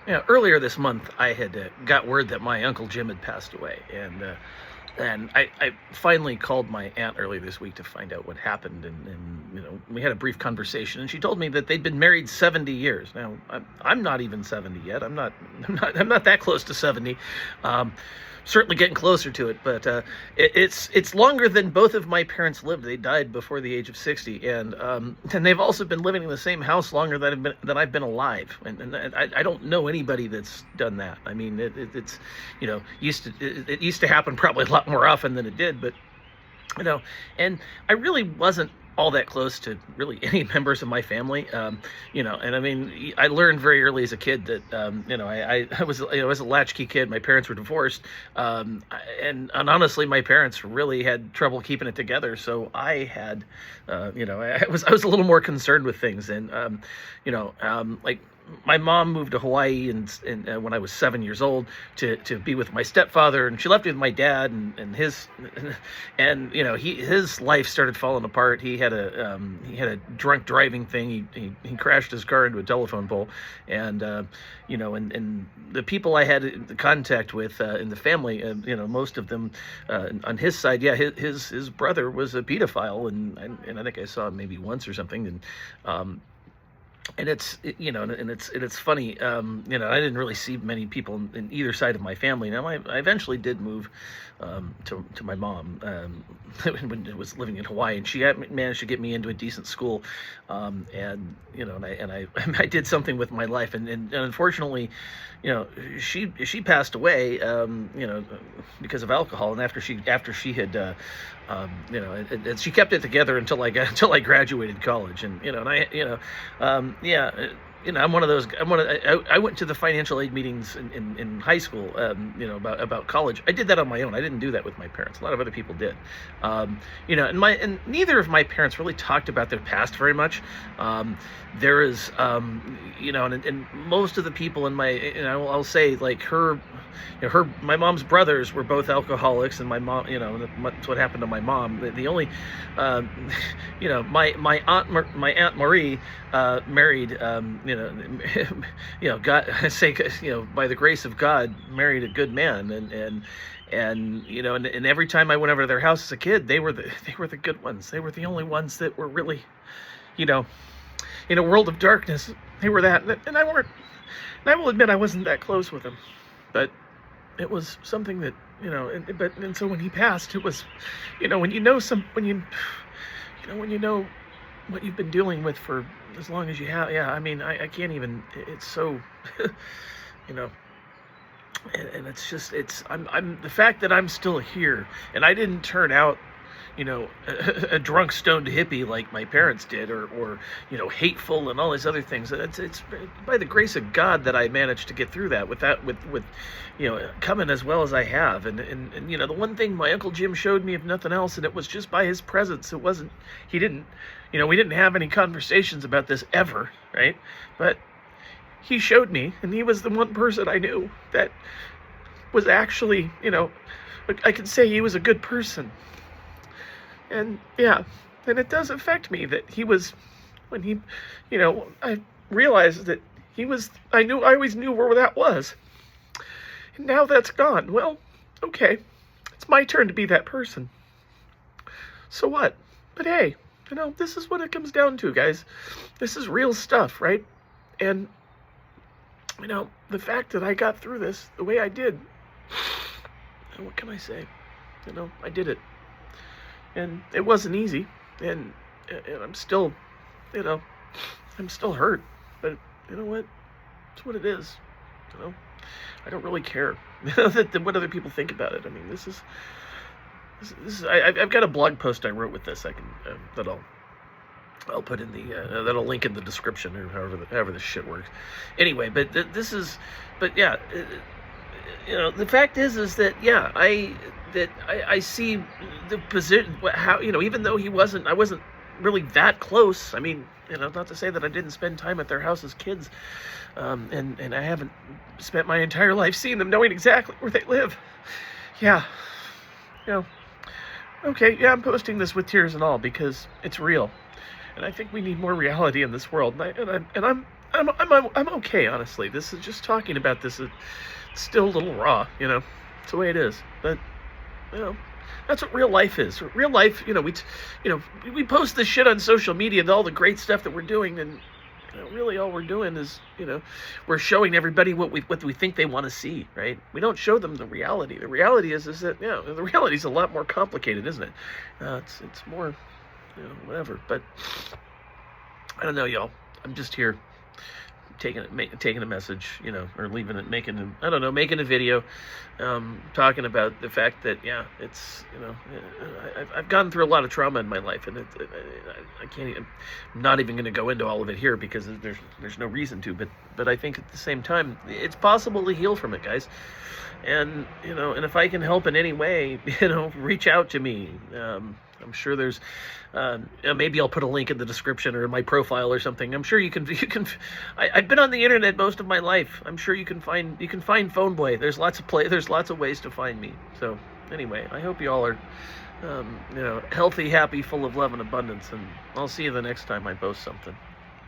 Earlier this month, I had got word that my Uncle Jim had passed away, and I finally called my aunt earlier this week to find out what happened, and we had a brief conversation, and she told me that they'd been married 70 years. Now I'm not even 70 yet. I'm not that close to 70. Certainly getting closer to it, but it's longer than both of my parents lived. They died before the age of 60, and they've also been living in the same house longer than I've been alive. And I don't know anybody that's done that. I mean, it's it used to happen probably a lot more often than it did, but and I really wasn't all that close to really any members of my family, and I mean, I learned very early as a kid that, I was, I was a latchkey kid. My parents were divorced, and honestly, my parents really had trouble keeping it together. So I had, I was a little more concerned with things, and, like, my mom moved to Hawaii and when I was 7 years old to be with my stepfather, and she left me with my dad and his his life started falling apart. He had a drunk driving thing. He crashed his car into a telephone pole, and and the people I had contact with in the family, most of them on his side, his brother was a pedophile, and I think I saw him maybe once or something, and it's funny. I didn't really see many people in either side of my family. Now, I eventually did move to my mom when I was living in Hawaii, and she managed to get me into a decent school. And I did something with my life, and unfortunately, she passed away, because of alcohol, and after she had. And she kept it together until I graduated college, I'm one of those. I went to the financial aid meetings in high school, about college. I did that on my own. I didn't do that with my parents. A lot of other people did, and neither of my parents really talked about their past very much. There is, and most of the people in my, I'll say, like, my mom's brothers were both alcoholics, and my mom, that's what happened to my mom. The only, my aunt Marie married, God, I say, by the grace of God, married a good man, and every time I went over to their house as a kid, they were the good ones. They were the only ones that were really, in a world of darkness. They were that, and I weren't. And I will admit I wasn't that close with them, but it was something that, and so when he passed, it was, when you know what you've been dealing with for as long as you have. Yeah, I mean, I can't even. It's so, and it's just, I'm the fact that I'm still here, and I didn't turn out, a drunk, stoned hippie like my parents did, or hateful and all these other things. It's by the grace of God that I managed to get through that with coming as well as I have. And the one thing my Uncle Jim showed me, if nothing else, and it was just by his presence. It wasn't, we didn't have any conversations about this ever, right? But he showed me, and he was the one person I knew that was actually, I could say he was a good person. And and it does affect me that he was, when he, I realized that he was, I always knew where that was. And now that's gone. Well, okay, it's my turn to be that person. So what? But hey, this is what it comes down to, guys. This is real stuff, right? And, the fact that I got through this the way I did, what can I say? I did it. And it wasn't easy, and I'm still, I'm still hurt, but you know what? It's what it is. I don't really care what other people think about it. I mean, this is I've got a blog post I wrote with this. I can that I'll put in the that'll link in the description, or however this shit works. Anyway, but the fact is that I see the position, how, even though I wasn't really that close. I mean, not to say that I didn't spend time at their house as kids, and I haven't spent my entire life seeing them, knowing exactly where they live. Yeah, okay, I'm posting this with tears and all because it's real, and I think we need more reality in this world. And I'm okay, honestly. This is just talking about this. It's still a little raw, you know. It's the way it is. But you know, that's what real life is. Real life, we post this shit on social media and all the great stuff that we're doing, and really all we're doing is, we're showing everybody what we think they want to see, right? We don't show them the reality. The reality is that the reality is a lot more complicated, isn't it? It's more, whatever. But I don't know, y'all. I'm just here taking a message, or leaving it, making a video, talking about the fact that, it's, I've gone through a lot of trauma in my life, and I can't even, I'm not even going to go into all of it here because there's no reason to, but I think at the same time, it's possible to heal from it, guys. And, and if I can help in any way, reach out to me. I'm sure there's, maybe I'll put a link in the description or in my profile or something. I'm sure you can, I've been on the internet most of my life. I'm sure you can find Phone Boy. There's lots of ways to find me. So anyway, I hope you all are, healthy, happy, full of love and abundance. And I'll see you the next time I post something.